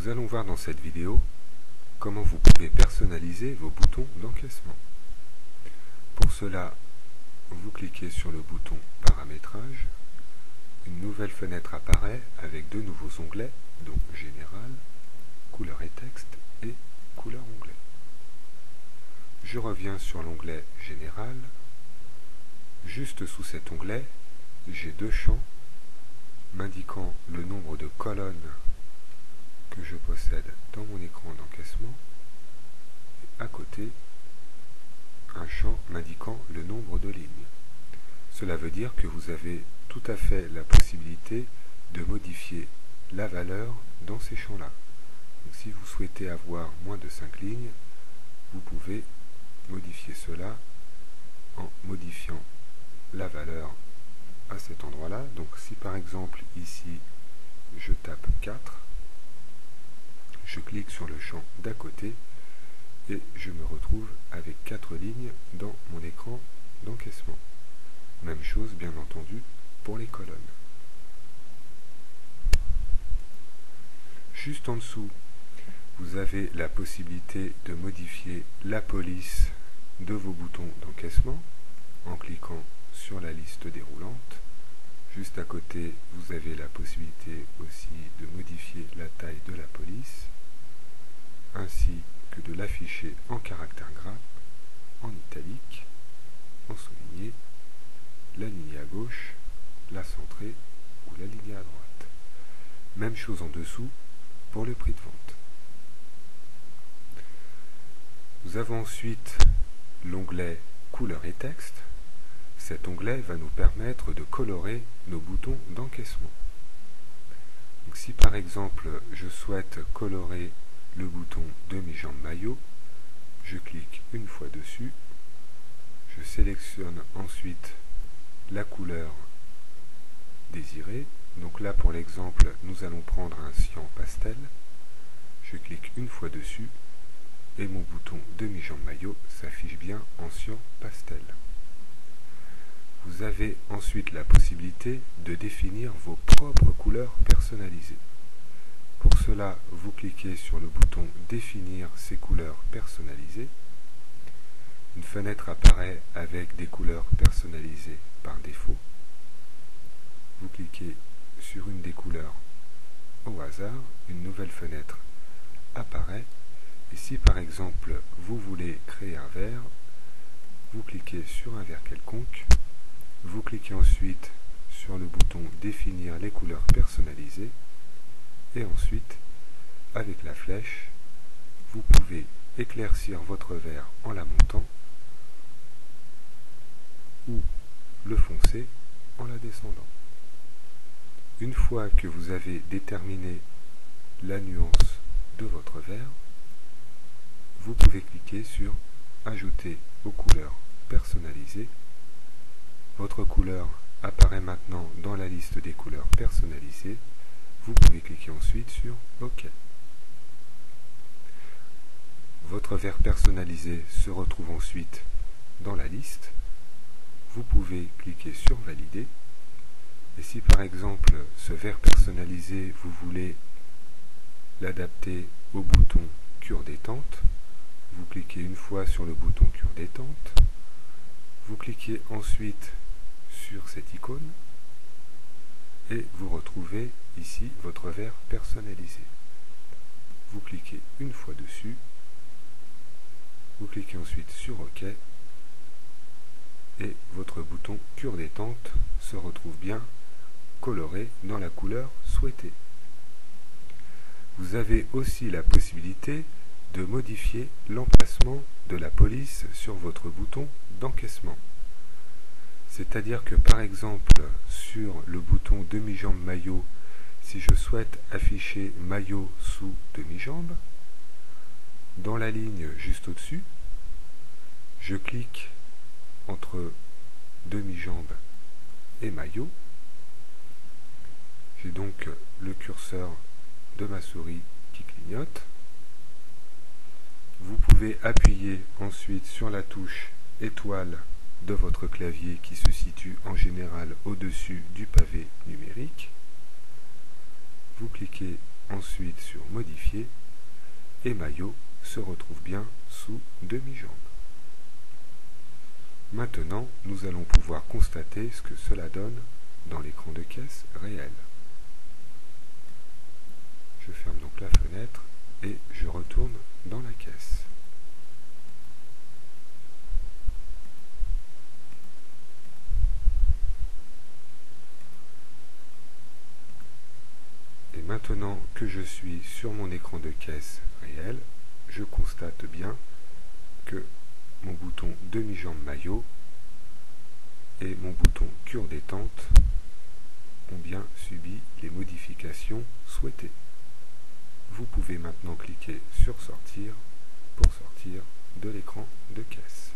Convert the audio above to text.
Nous allons voir dans cette vidéo comment vous pouvez personnaliser vos boutons d'encaissement. Pour cela, vous cliquez sur le bouton Paramétrage. Une nouvelle fenêtre apparaît avec deux nouveaux onglets, dont Général, Couleur et texte et Couleur onglet. Je reviens sur l'onglet Général. Juste sous cet onglet, j'ai deux champs m'indiquant le nombre de colonnes que je possède dans mon écran d'encaissement et à côté un champ m'indiquant le nombre de lignes. Cela veut dire que vous avez tout à fait la possibilité de modifier la valeur dans ces champs-là. Donc, si vous souhaitez avoir moins de 5 lignes, vous pouvez modifier cela en modifiant la valeur à cet endroit-là. Donc si par exemple ici je tape 4, je clique sur le champ d'à côté et je me retrouve avec 4 lignes dans mon écran d'encaissement. Même chose bien entendu pour les colonnes. Juste en dessous, vous avez la possibilité de modifier la police de vos boutons d'encaissement en cliquant sur la liste déroulante. Juste à côté, vous avez la possibilité aussi de modifier la taille de la police, ainsi que de l'afficher en caractère gras, en italique, en souligné, l'aligner à gauche, la centrer ou l'aligner à droite. Même chose en dessous pour le prix de vente. Nous avons ensuite l'onglet Couleur et texte. Cet onglet va nous permettre de colorer nos boutons d'encaissement. Si par exemple je souhaite colorer le bouton demi-jambe maillot, je clique une fois dessus, je sélectionne ensuite la couleur désirée. Donc là pour l'exemple, nous allons prendre un cyan pastel. Je clique une fois dessus et mon bouton demi-jambe maillot s'affiche bien en cyan pastel. Vous avez ensuite la possibilité de définir vos propres couleurs personnalisées. Pour cela, vous cliquez sur le bouton Définir ces couleurs personnalisées. Une fenêtre apparaît avec des couleurs personnalisées par défaut. Vous cliquez sur une des couleurs au hasard, une nouvelle fenêtre apparaît. Et si par exemple vous voulez créer un vert, vous cliquez sur un vert quelconque. Vous cliquez ensuite sur le bouton Définir les couleurs personnalisées et ensuite, avec la flèche, vous pouvez éclaircir votre vert en la montant ou le foncer en la descendant. Une fois que vous avez déterminé la nuance de votre vert, vous pouvez cliquer sur Ajouter aux couleurs personnalisées. Votre couleur apparaît maintenant dans la liste des couleurs personnalisées. Vous pouvez cliquer ensuite sur OK. Votre vert personnalisé se retrouve ensuite dans la liste. Vous pouvez cliquer sur Valider. Et si par exemple ce vert personnalisé, vous voulez l'adapter au bouton Cure détente, vous cliquez une fois sur le bouton Cure détente. Vous cliquez ensuite sur cette icône et vous retrouvez ici votre vert personnalisé. Vous cliquez une fois dessus, vous cliquez ensuite sur OK et votre bouton Cure détente se retrouve bien coloré dans la couleur souhaitée. Vous avez aussi la possibilité de modifier l'emplacement de la police sur votre bouton d'encaissement. C'est-à-dire que par exemple sur le bouton demi-jambe maillot, si je souhaite afficher maillot sous demi-jambe, dans la ligne juste au-dessus, je clique entre demi-jambe et maillot. J'ai donc le curseur de ma souris qui clignote. Vous pouvez appuyer ensuite sur la touche étoile de votre clavier qui se situe en général au-dessus du pavé numérique. Vous cliquez ensuite sur Modifier et maillot se retrouve bien sous demi-jambe. Maintenant, nous allons pouvoir constater ce que cela donne dans l'écran de caisse réel. Je ferme donc la fenêtre et je retourne dans la caisse. Et maintenant que je suis sur mon écran de caisse réel, je constate bien que mon bouton demi-jambe maillot et mon bouton cure-détente ont bien subi les modifications souhaitées. Vous pouvez maintenant cliquer sur Sortir pour sortir de l'écran de caisse.